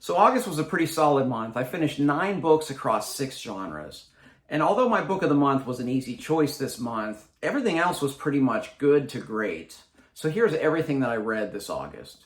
So August was a pretty solid month. I finished 9 books across 6 genres. And although my book of the month was an easy choice this month, everything else was pretty much good to great. So here's everything that I read this August.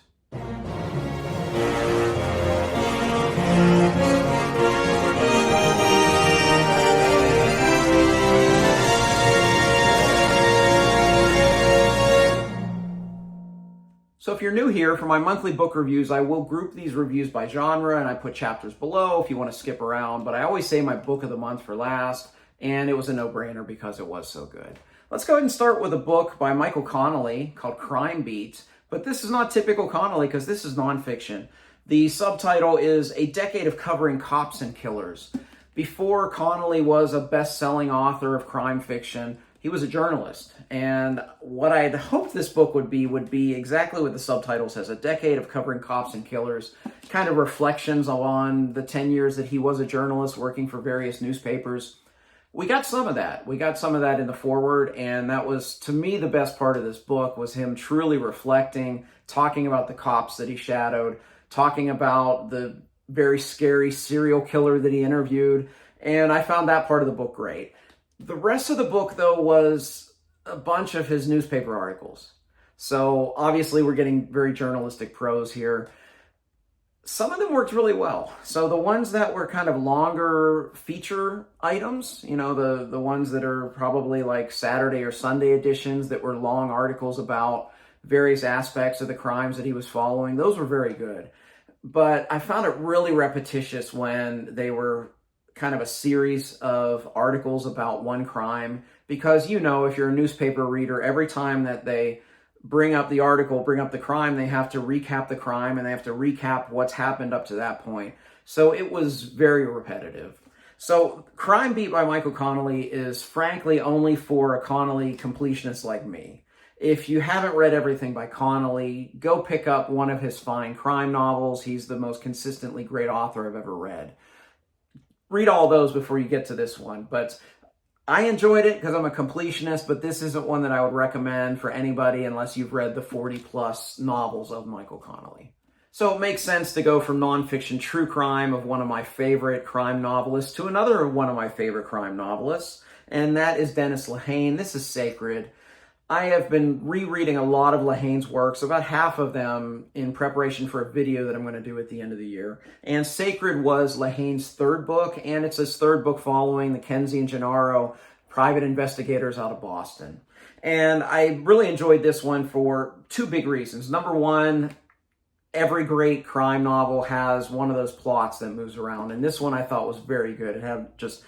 So if you're new here, for my monthly book reviews, I will group these reviews by genre and I put chapters below if you want to skip around, but I always say my book of the month for last, and it was a no-brainer because it was so good. Let's go ahead and start with a book by Michael Connelly called Crime Beat, but this is not typical Connelly because this is nonfiction. The subtitle is A Decade of Covering Cops and Killers. Before Connelly was a best-selling author of crime fiction, he was a journalist, and what I had hoped this book would be exactly what the subtitle says, A Decade of Covering Cops and Killers, kind of reflections on the 10 years that he was a journalist working for various newspapers. We got some of that. We got some of that in the foreword, and that was, to me, the best part of this book was him truly reflecting, talking about the cops that he shadowed, talking about the very scary serial killer that he interviewed, and I found that part of the book great. The rest of the book, though, was a bunch of his newspaper articles. So obviously we're getting very journalistic prose here. Some of them worked really well. So the ones that were kind of longer feature items, you know, the ones that are probably like Saturday or Sunday editions that were long articles about various aspects of the crimes that he was following, those were very good. But I found it really repetitious when they were kind of a series of articles about one crime, because, you know, if you're a newspaper reader, every time that they bring up the article, bring up the crime, they have to recap the crime and they have to recap what's happened up to that point. So it was very repetitive. So Crime Beat by Michael Connelly is frankly only for a Connelly completionist like me. If you haven't read everything by Connelly, go pick up one of his fine crime novels. He's the most consistently great author I've ever read. Read all those before you get to this one. But I enjoyed it because I'm a completionist, but this isn't one that I would recommend for anybody unless you've read the 40-plus novels of Michael Connelly. So it makes sense to go from nonfiction true crime of one of my favorite crime novelists to another one of my favorite crime novelists, and that is Dennis Lehane. This is Sacred. I have been rereading a lot of Lehane's works, about half of them in preparation for a video that I'm going to do at the end of the year. And Sacred was Lehane's 3rd book, and it's his 3rd book following the Kenzie and Gennaro private investigators out of Boston. And I really enjoyed this one for 2 big reasons. Number one, every great crime novel has one of those plots that moves around, and this one I thought was very good. It had just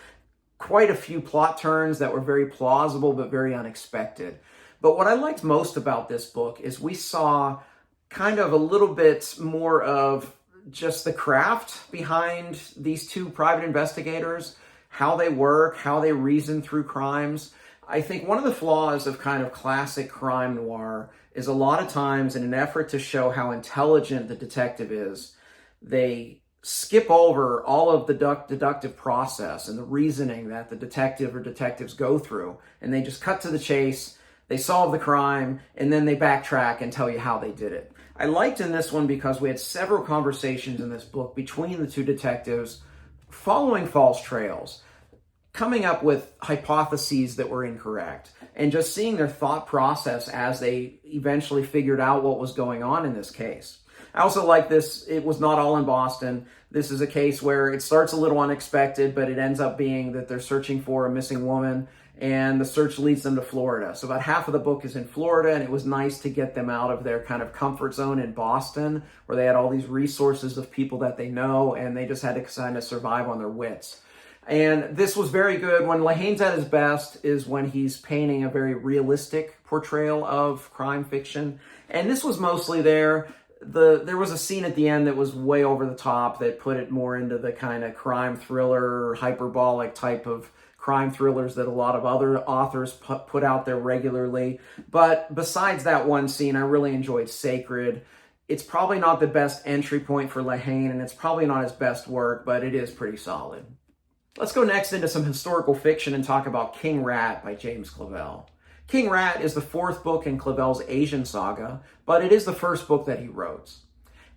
quite a few plot turns that were very plausible but very unexpected. But what I liked most about this book is we saw kind of a little bit more of just the craft behind these 2 private investigators, how they work, how they reason through crimes. I think one of the flaws of kind of classic crime noir is a lot of times in an effort to show how intelligent the detective is, they skip over all of the deductive process and the reasoning that the detective or detectives go through, and they just cut to the chase. They solve the crime, and then they backtrack and tell you how they did it. I liked in this one because we had several conversations in this book between the 2 detectives following false trails, coming up with hypotheses that were incorrect, and just seeing their thought process as they eventually figured out what was going on in this case. I also like this. It was not all in Boston. This is a case where it starts a little unexpected, but it ends up being that they're searching for a missing woman, and the search leads them to Florida. So about half of the book is in Florida, and it was nice to get them out of their kind of comfort zone in Boston, where they had all these resources of people that they know, and they just had to kind of survive on their wits. And this was very good. When Lehane's at his best is when he's painting a very realistic portrayal of crime fiction, and this was mostly there. There was a scene at the end that was way over the top that put it more into the kind of crime thriller, hyperbolic type of crime thrillers that a lot of other authors put out there regularly. But besides that one scene, I really enjoyed Sacred. It's probably not the best entry point for Lehane, and it's probably not his best work, but it is pretty solid. Let's go next into some historical fiction and talk about King Rat by James Clavell. King Rat is the 4th book in Clavell's Asian saga, but it is the 1st book that he wrote.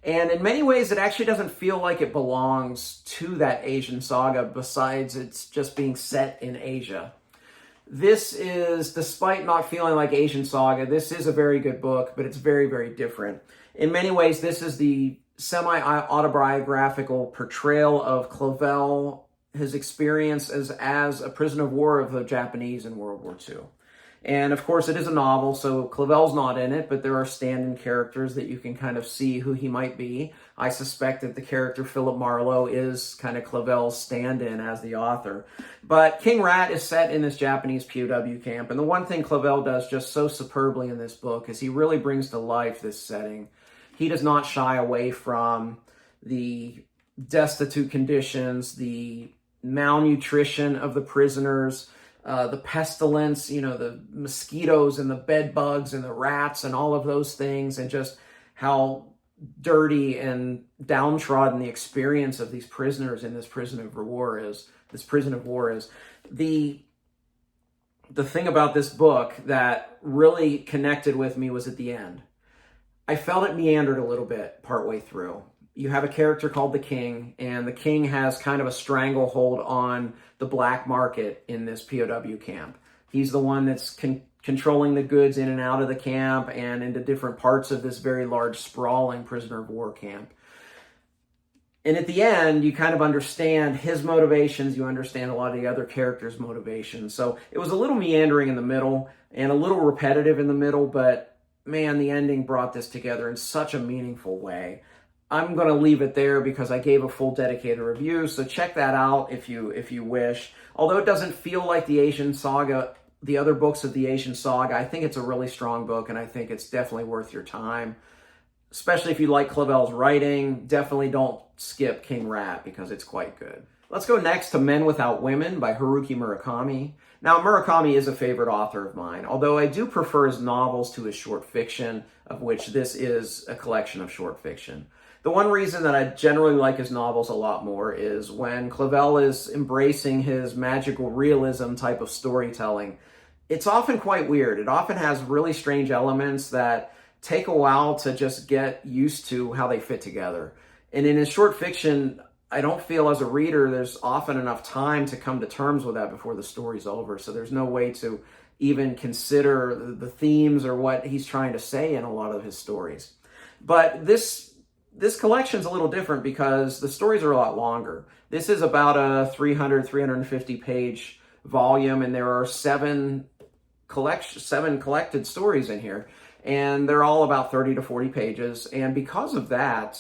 And in many ways, it actually doesn't feel like it belongs to that Asian saga, besides it's just being set in Asia. This is, despite not feeling like Asian saga, this is a very good book, but it's very, very different. In many ways, this is the semi-autobiographical portrayal of Clavell, his experience as a prisoner of war of the Japanese in World War II. And of course, it is a novel, so Clavell's not in it, but there are stand-in characters that you can kind of see who he might be. I suspect that the character Philip Marlowe is kind of Clavell's stand-in as the author. But King Rat is set in this Japanese POW camp, and the one thing Clavell does just so superbly in this book is he really brings to life this setting. He does not shy away from the destitute conditions, the malnutrition of the prisoners, the pestilence, the mosquitoes and the bed bugs and the rats and all of those things, and just how dirty and downtrodden the experience of these prisoners in this prison of war is. The thing about this book that really connected with me was at the end. I felt it meandered a little bit partway through. You have a character called the King, and the King has kind of a stranglehold on the black market in this POW camp. He's the one that's controlling the goods in and out of the camp and into different parts of this very large, sprawling prisoner of war camp. And at the end, you kind of understand his motivations. You understand a lot of the other characters' motivations. So it was a little meandering in the middle and a little repetitive in the middle, but man, the ending brought this together in such a meaningful way. I'm going to leave it there because I gave a full dedicated review, so check that out if you wish. Although it doesn't feel like the Asian saga, the other books of the Asian saga, I think it's a really strong book, and I think it's definitely worth your time. Especially if you like Clavell's writing, definitely don't skip King Rat because it's quite good. Let's go next to Men Without Women by Haruki Murakami. Now, Murakami is a favorite author of mine, although I do prefer his novels to his short fiction, of which this is a collection of short fiction. The one reason that I generally like his novels a lot more is when Clavell is embracing his magical realism type of storytelling, it's often quite weird. It often has really strange elements that take a while to just get used to how they fit together. And in his short fiction, I don't feel as a reader there's often enough time to come to terms with that before the story's over. So there's no way to even consider the themes or what he's trying to say in a lot of his stories. But this collection's a little different because the stories are a lot longer. This is about a 350 page volume, and there are seven collected stories in here, and they're all about 30 to 40 pages. And because of that,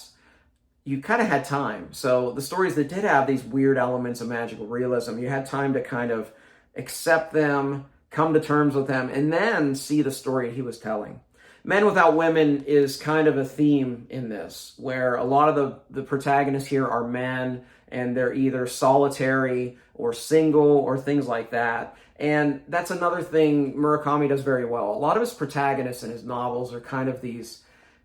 you kind of had time. So the stories that did have these weird elements of magical realism, you had time to kind of accept them, come to terms with them, and then see the story he was telling. Men Without Women is kind of a theme in this, where a lot of the protagonists here are men, and they're either solitary or single or things like that. And that's another thing Murakami does very well. A lot of his protagonists in his novels are kind of these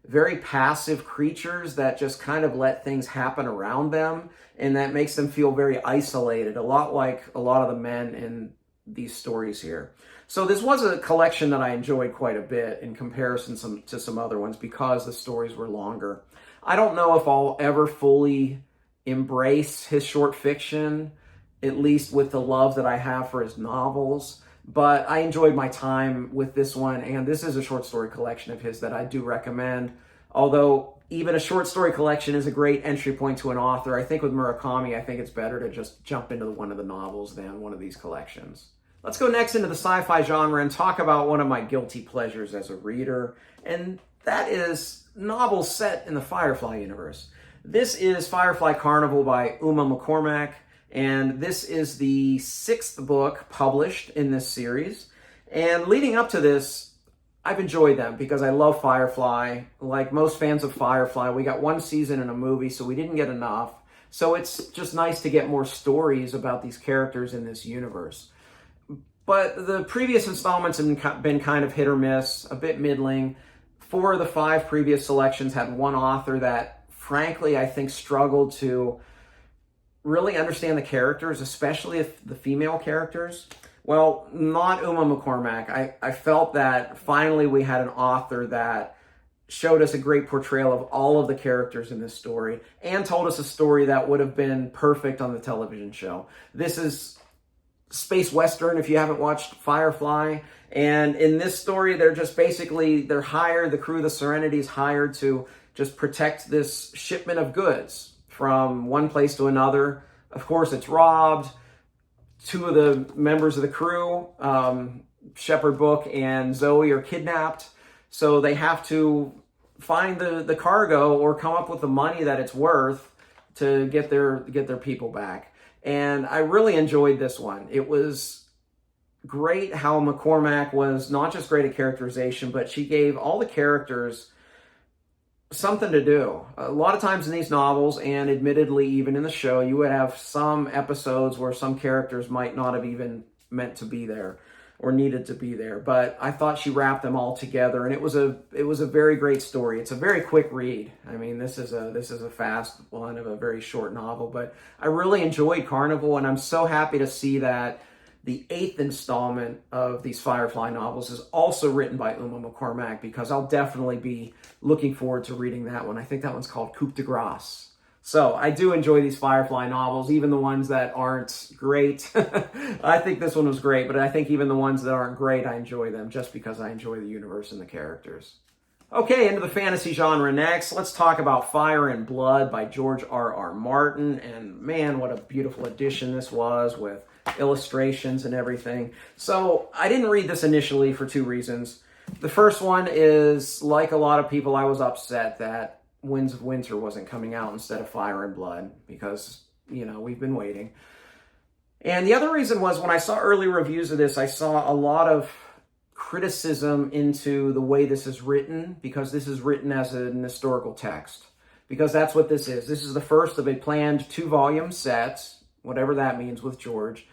very passive creatures that just kind of let things happen around them, and that makes them feel very isolated, a lot like a lot of the men in these stories here. So this was a collection that I enjoyed quite a bit in comparison to some other ones because the stories were longer. I don't know if I'll ever fully embrace his short fiction, at least with the love that I have for his novels, but I enjoyed my time with this one, and this is a short story collection of his that I do recommend. Although even a short story collection is a great entry point to an author, I think with Murakami, I think it's better to just jump into one of the novels than one of these collections. Let's go next into the sci-fi genre and talk about one of my guilty pleasures as a reader, and that is novels set in the Firefly universe. This is Firefly Carnival by McCormack, and this is the 6th book published in this series. And leading up to this, I've enjoyed them because I love Firefly. Like most fans of Firefly, we got one season and a movie, so we didn't get enough. So it's just nice to get more stories about these characters in this universe. But the previous installments have been kind of hit or miss, a bit middling. 4 of the 5 previous selections had one author that, frankly, I think struggled to really understand the characters, especially if the female characters. Well, not McCormack. I felt that finally we had an author that showed us a great portrayal of all of the characters in this story and told us a story that would have been perfect on the television show. This is space western if you haven't watched Firefly. And in this story, they're just basically, they're hired, the crew of the Serenity is hired to just protect this shipment of goods from one place to another. Of course, it's robbed. Two of the members of the crew, Shepherd Book and Zoe, are kidnapped. So they have to find the cargo or come up with the money that it's worth to get their people back. And I really enjoyed this one. It was great how McCormack was not just great at characterization, but she gave all the characters something to do. A lot of times in these novels, and admittedly even in the show, you would have some episodes where some characters might not have even meant to be there or needed to be there. But I thought she wrapped them all together, and it was a very great story. It's a very quick read. I mean, this is a fast one of a very short novel, but I really enjoyed Carnival, and I'm so happy to see that the 8th installment of these Firefly novels is also written by Uma McCormack, because I'll definitely be looking forward to reading that one. I think that one's called Coup de Grace. So I do enjoy these Firefly novels, even the ones that aren't great. I think this one was great, but I think even the ones that aren't great, I enjoy them just because I enjoy the universe and the characters. Okay, into the fantasy genre next. Let's talk about Fire and Blood by George R.R. Martin. And man, what a beautiful edition this was with illustrations and everything. So I didn't read this initially for two reasons. The first one is, like a lot of people, I was upset that Winds of Winter wasn't coming out instead of Fire and Blood because, you know, we've been waiting. And the other reason was when I saw early reviews of this, I saw a lot of criticism into the way this is written, because this is written as an historical text. Because that's what this is. This is the first of a planned 2-volume set, whatever that means with George.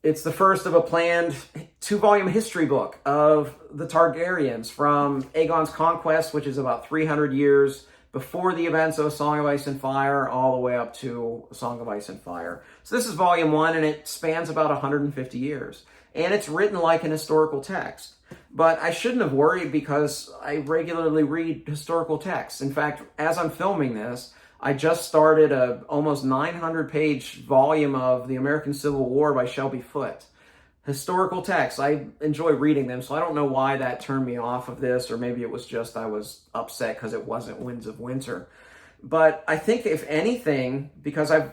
It's the first of a planned 2-volume history book of the Targaryens from Aegon's conquest, which is about 300 years before the events of A Song of Ice and Fire, all the way up to A Song of Ice and Fire. So this is volume 1, and it spans about 150 years. And it's written like an historical text. But I shouldn't have worried, because I regularly read historical texts. In fact, as I'm filming this, I just started a almost 900-page volume of The American Civil War by Shelby Foote. Historical texts. I enjoy reading them, so I don't know why that turned me off of this, or maybe it was just I was upset because it wasn't Winds of Winter. But I think, if anything, because I've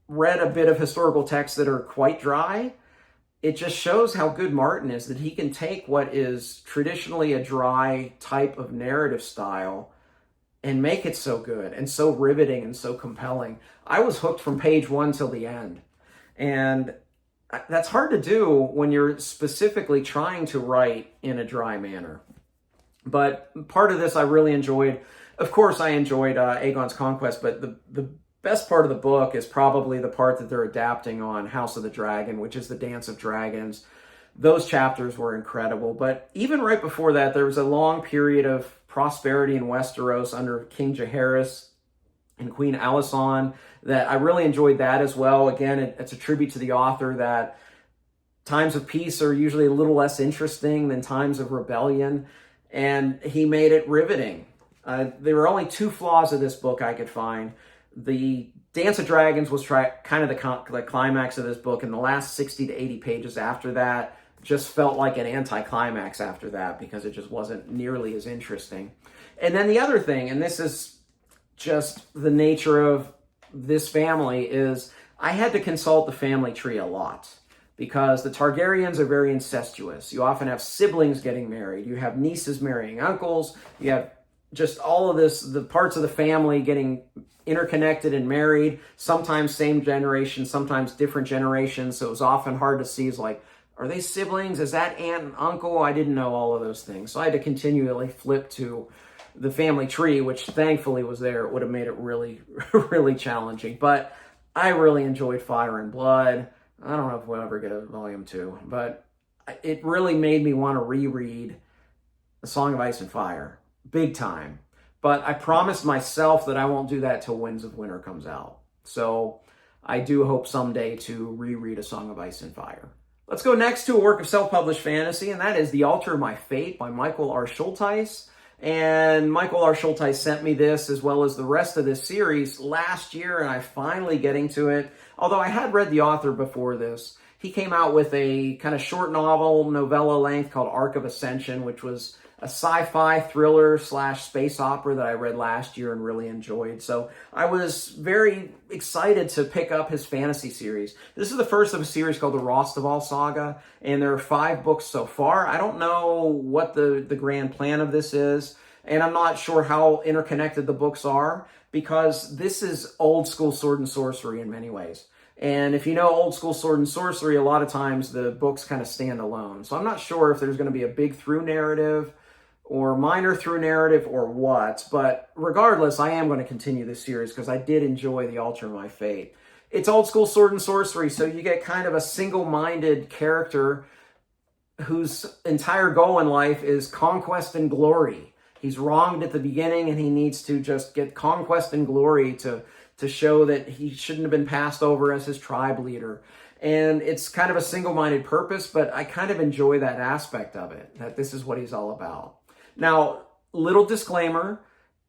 read a bit of historical texts that are quite dry, it just shows how good Martin is, that he can take what is traditionally a dry type of narrative style and make it so good and so riveting and so compelling. I was hooked from page 1 till the end. And that's hard to do when you're specifically trying to write in a dry manner. But part of this I really enjoyed. Of course, I enjoyed Aegon's Conquest, but the best part of the book is probably the part that they're adapting on House of the Dragon, which is the Dance of Dragons. Those chapters were incredible. But even right before that, there was a long period of prosperity in Westeros under King Jaehaerys and Queen Alysanne that I really enjoyed that as well. Again, it's a tribute to the author that times of peace are usually a little less interesting than times of rebellion, and he made it riveting. There were only 2 flaws of this book I could find. The Dance of Dragons was kind of the climax of this book, and the last 60 to 80 pages after that just felt like an anticlimax after that, because it just wasn't nearly as interesting. And then the other thing, and this is just the nature of this family, is I had to consult the family tree a lot, because the Targaryens are very incestuous. You often have siblings getting married. You have nieces marrying uncles. You have just all of this, the parts of the family getting interconnected and married, sometimes same generation, sometimes different generations. So it was often hard to see, are they siblings? Is that aunt and uncle? I didn't know all of those things. So I had to continually flip to the family tree, which thankfully was there. It would have made it really, really challenging. But I really enjoyed Fire and Blood. I don't know if we'll ever get a volume 2, but it really made me want to reread A Song of Ice and Fire. Big time. But I promised myself that I won't do that till Winds of Winter comes out. So I do hope someday to reread A Song of Ice and Fire. Let's go next to a work of self-published fantasy, and that is The Altar of My Fate by Michael R. Schultheiss. And Michael R. Schultheiss sent me this as well as the rest of this series last year, and I'm finally getting to it. Although I had read the author before this. He came out with a kind of short novel, novella length called Arc of Ascension, which was a sci-fi thriller / space opera that I read last year and really enjoyed. So I was very excited to pick up his fantasy series. This is the first of a series called the Rostaval Saga, and there are 5 books so far. I don't know what the grand plan of this is, and I'm not sure how interconnected the books are, because this is old school sword and sorcery in many ways. And if you know old school sword and sorcery, a lot of times the books kind of stand alone. So I'm not sure if there's going to be a big through narrative or minor through narrative or what. But regardless, I am going to continue this series because I did enjoy The Altar of My Fate. It's old school sword and sorcery, so you get kind of a single-minded character whose entire goal in life is conquest and glory. He's wronged at the beginning and he needs to just get conquest and glory to show that he shouldn't have been passed over as his tribe leader. And it's kind of a single-minded purpose, but I kind of enjoy that aspect of it, that this is what he's all about. Now, little disclaimer,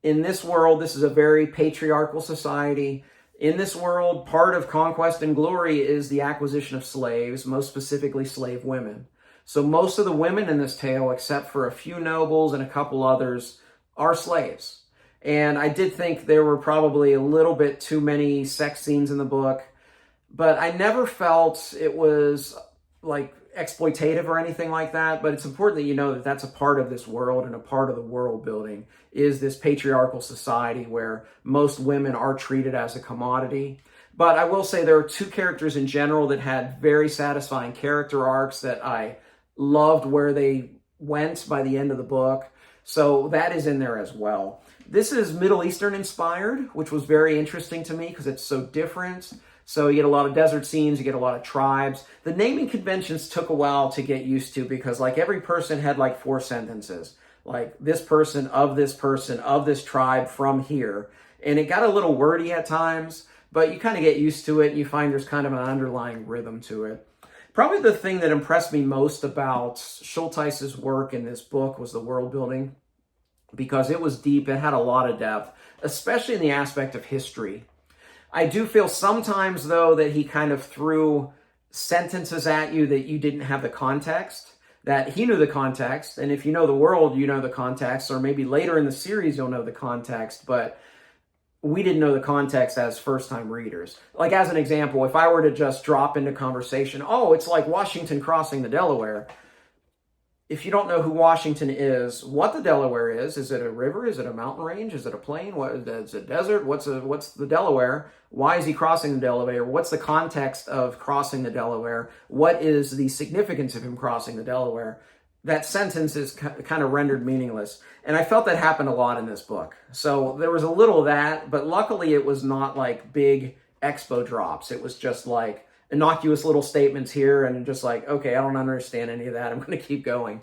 in this world, this is a very patriarchal society. In this world, part of conquest and glory is the acquisition of slaves, most specifically slave women. So most of the women in this tale, except for a few nobles and a couple others, are slaves. And I did think there were probably a little bit too many sex scenes in the book, but I never felt it was like exploitative or anything like that. But it's important that you know that that's a part of this world, and a part of the world building is this patriarchal society where most women are treated as a commodity. But I will say there are 2 characters in general that had very satisfying character arcs that I loved where they went by the end of the book. So that is in there as well. This is Middle Eastern inspired, which was very interesting to me because it's so different. So you get a lot of desert scenes, you get a lot of tribes. The naming conventions took a while to get used to because like every person had like 4 sentences. Like this person, of this tribe from here. And it got a little wordy at times, but you kind of get used to it and you find there's kind of an underlying rhythm to it. Probably the thing that impressed me most about Schultheiss's work in this book was the world building, because it was deep, it had a lot of depth, especially in the aspect of history. I do feel sometimes, though, that he kind of threw sentences at you that you didn't have the context, that he knew the context, and if you know the world, you know the context, or maybe later in the series you'll know the context, but we didn't know the context as first-time readers. Like, as an example, if I were to just drop into conversation, oh, it's like Washington crossing the Delaware. If you don't know who Washington is, what the Delaware is it a river? Is it a mountain range? Is it a plain? What is it, a desert? What's the Delaware? Why is he crossing the Delaware? What's the context of crossing the Delaware? What is the significance of him crossing the Delaware? That sentence is kind of rendered meaningless. And I felt that happened a lot in this book. So there was a little of that, but luckily it was not like big expo drops. It was just like innocuous little statements here and just like, okay, I don't understand any of that. I'm going to keep going.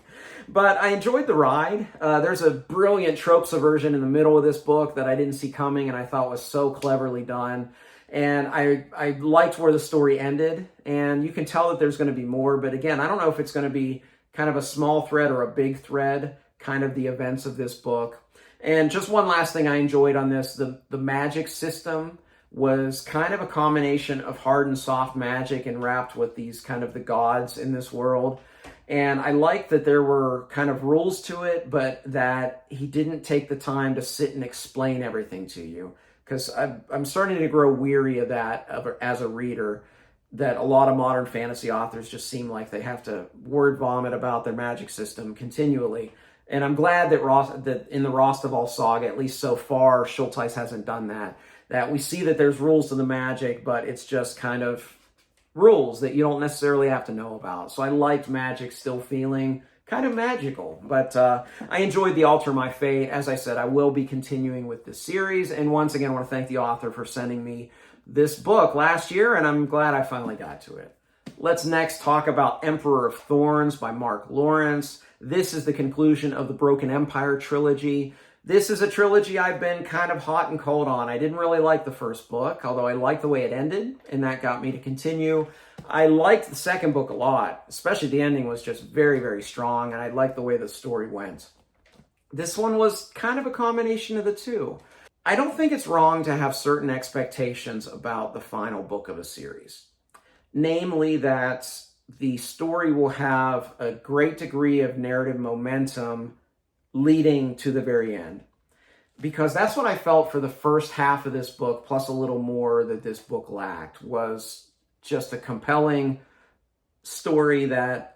But I enjoyed the ride. There's a brilliant trope subversion in the middle of this book that I didn't see coming and I thought was so cleverly done. And I liked where the story ended. And you can tell that there's going to be more. But again, I don't know if it's going to be kind of a small thread or a big thread, kind of the events of this book. And just one last thing I enjoyed on this, the magic system was kind of a combination of hard and soft magic and wrapped with these kind of the gods in this world. And I liked that there were kind of rules to it, but that he didn't take the time to sit and explain everything to you. Because I'm starting to grow weary of that as a reader, that a lot of modern fantasy authors just seem like they have to word vomit about their magic system continually. And I'm glad that in the Rostaval saga, at least so far, Schultheiss hasn't done that. That we see that there's rules to the magic, but it's just kind of rules that you don't necessarily have to know about. So I liked magic still feeling kind of magical. But I enjoyed The Altar of My Fate. As I said, I will be continuing with this series. And once again, I want to thank the author for sending me this book last year, and I'm glad I finally got to it. Let's next talk about Emperor of Thorns by Mark Lawrence. This is the conclusion of the Broken Empire trilogy. This is a trilogy I've been kind of hot and cold on. I didn't really like the first book, although I liked the way it ended, and that got me to continue. I liked the second book a lot, especially the ending was just very, very strong, and I liked the way the story went. This one was kind of a combination of the two. I don't think it's wrong to have certain expectations about the final book of a series. Namely that the story will have a great degree of narrative momentum leading to the very end. Because that's what I felt for the first half of this book, plus a little more that this book lacked, was just a compelling story that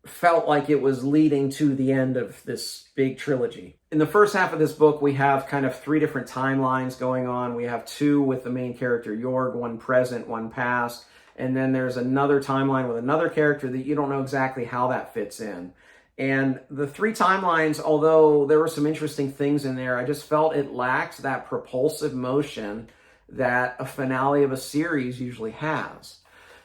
felt like it was leading to the end of this big trilogy. In the first half of this book, we have kind of 3 different timelines going on. We have 2 with the main character, Jorg, one present, one past. And then there's another timeline with another character that you don't know exactly how that fits in. And the 3 timelines, although there were some interesting things in there, I just felt it lacked that propulsive motion that a finale of a series usually has.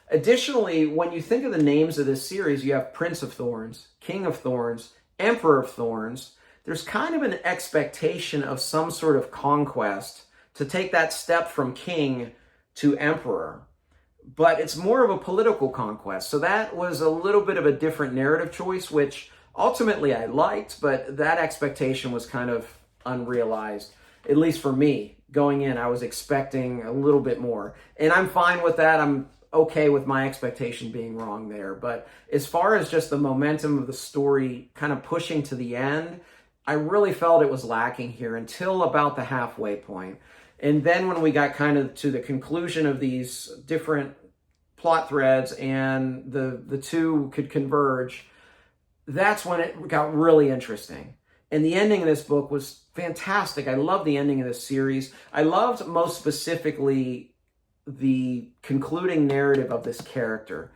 Additionally, when you think of the names of this series, you have Prince of Thorns, King of Thorns, Emperor of Thorns. There's kind of an expectation of some sort of conquest to take that step from king to emperor. But it's more of a political conquest. So that was a little bit of a different narrative choice, which ultimately I liked, but that expectation was kind of unrealized, at least for me. Going in, I was expecting a little bit more. And I'm fine with that. I'm okay with my expectation being wrong there. But as far as just the momentum of the story kind of pushing to the end, I really felt it was lacking here until about the halfway point. And then when we got kind of to the conclusion of these different plot threads and the 2 could converge, that's when it got really interesting. And the ending of this book was fantastic. I love the ending of this series. I loved most specifically the concluding narrative of this character.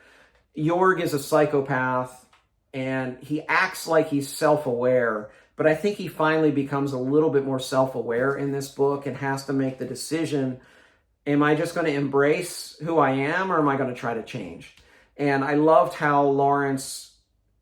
Jorg is a psychopath, and he acts like he's self-aware, but I think he finally becomes a little bit more self-aware in this book and has to make the decision, am I just going to embrace who I am, or am I going to try to change? And I loved how Lawrence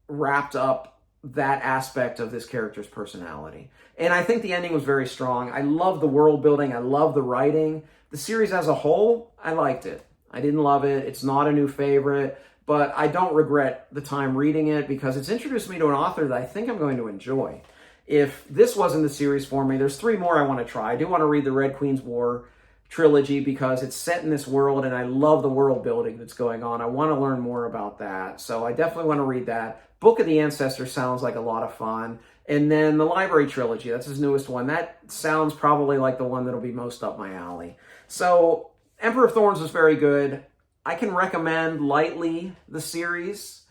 wrapped up that aspect of this character's personality. And I think the ending was very strong. I love the world building. I love the writing. The series as a whole, I liked it. I didn't love it. It's not a new favorite, but I don't regret the time reading it because it's introduced me to an author that I think I'm going to enjoy. If this wasn't the series for me, there's 3 more I want to try. I do want to read the Red Queen's War trilogy because it's set in this world and I love the world building that's going on. I want to learn more about that. So I definitely want to read that. Book of the Ancestors sounds like a lot of fun. And then the Library trilogy, that's his newest one. That sounds probably like the one that'll be most up my alley. So Emperor of Thorns was very good. I can recommend lightly the series.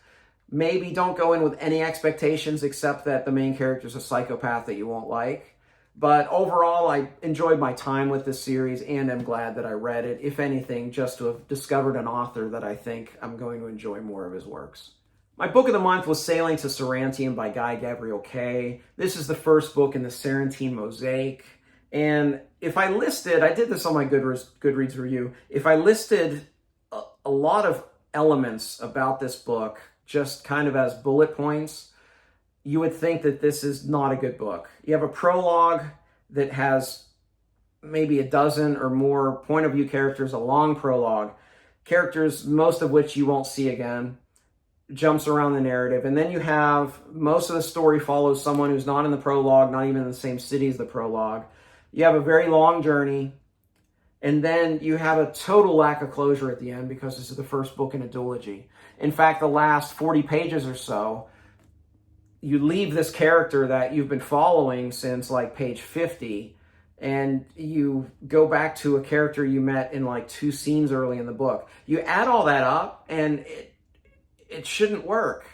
Maybe don't go in with any expectations except that the main character is a psychopath that you won't like. But overall, I enjoyed my time with this series and I'm glad that I read it, if anything, just to have discovered an author that I think I'm going to enjoy more of his works. My book of the month was Sailing to Sarantium by Gavriel K. This is the first book in the Sarantium mosaic. And if I listed, I did this on my Goodreads review, if I listed a lot of elements about this book, just kind of as bullet points, you would think that this is not a good book. You have a prologue that has maybe a dozen or more point of view characters, a long prologue, characters, most of which you won't see again, jumps around the narrative. And then you have most of the story follows someone who's not in the prologue, not even in the same city as the prologue. You have a very long journey. And then you have a total lack of closure at the end because this is the first book in a duology. In fact, the last 40 pages or so, you leave this character that you've been following since like page 50, and you go back to a character you met in like 2 scenes early in the book. You add all that up, and it shouldn't work.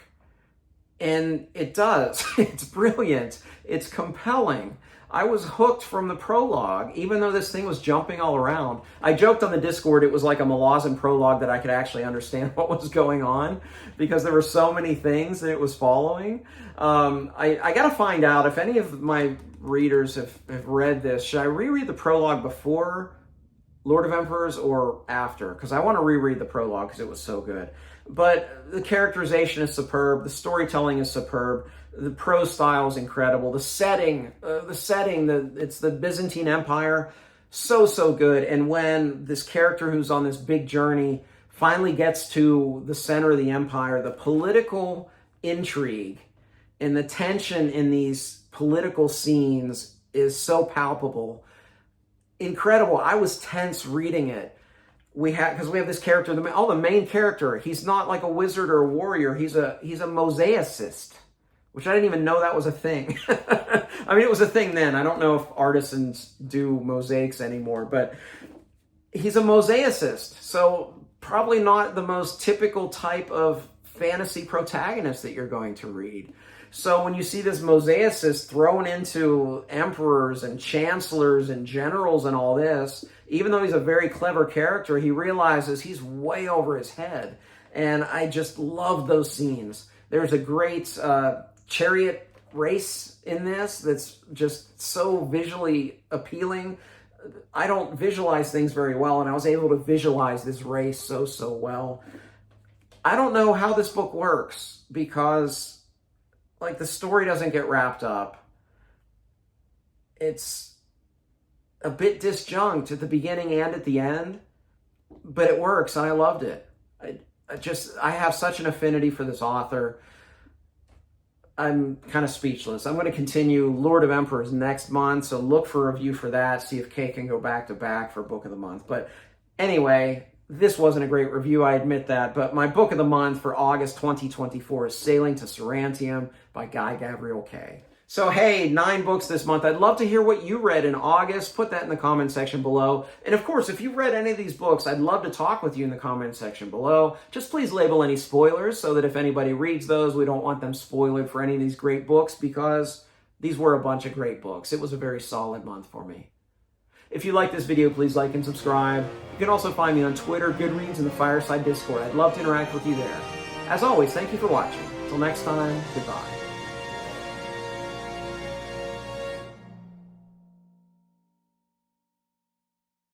And it does. It's brilliant. It's compelling. I was hooked from the prologue, even though this thing was jumping all around. I joked on the Discord it was like a Malazan prologue that I could actually understand what was going on because there were so many things that it was following. I got to find out if any of my readers have read this. Should I reread the prologue before Lord of Emperors or after? Because I want to reread the prologue because it was so good. But the characterization is superb. The storytelling is superb. The prose style is incredible. The setting, it's the Byzantine Empire, so good. And when this character who's on this big journey finally gets to the center of the empire, the political intrigue and the tension in these political scenes is so palpable. Incredible. I was tense reading it. Because we have this character, the main character, he's not like a wizard or a warrior, he's a mosaicist, which I didn't even know that was a thing. I mean, it was a thing then. I don't know if artisans do mosaics anymore, but he's a mosaicist. So probably not the most typical type of fantasy protagonist that you're going to read. So when you see this mosaicist thrown into emperors and chancellors and generals and all this, even though he's a very clever character, he realizes he's way over his head. And I just love those scenes. There's a great chariot race in this that's just so visually appealing. I don't visualize things very well, and I was able to visualize this race so well. I don't know how this book works because, like, the story doesn't get wrapped up. It's a bit disjunct at the beginning and at the end, but it works, and I loved it. I have such an affinity for this author. I'm kind of speechless. I'm going to continue Lord of Emperors next month, so look for a review for that, see if Kay can go back to back for Book of the Month. But anyway, this wasn't a great review, I admit that, but my Book of the Month for August 2024 is Sailing to Sarantium by Gavriel Kay. So hey, 9 books this month. I'd love to hear what you read in August. Put that in the comment section below. And of course, if you've read any of these books, I'd love to talk with you in the comment section below. Just please label any spoilers so that if anybody reads those, we don't want them spoiled for any of these great books, because these were a bunch of great books. It was a very solid month for me. If you like this video, please like and subscribe. You can also find me on Twitter, Goodreads, and the Fireside Discord. I'd love to interact with you there. As always, thank you for watching. Until next time, goodbye.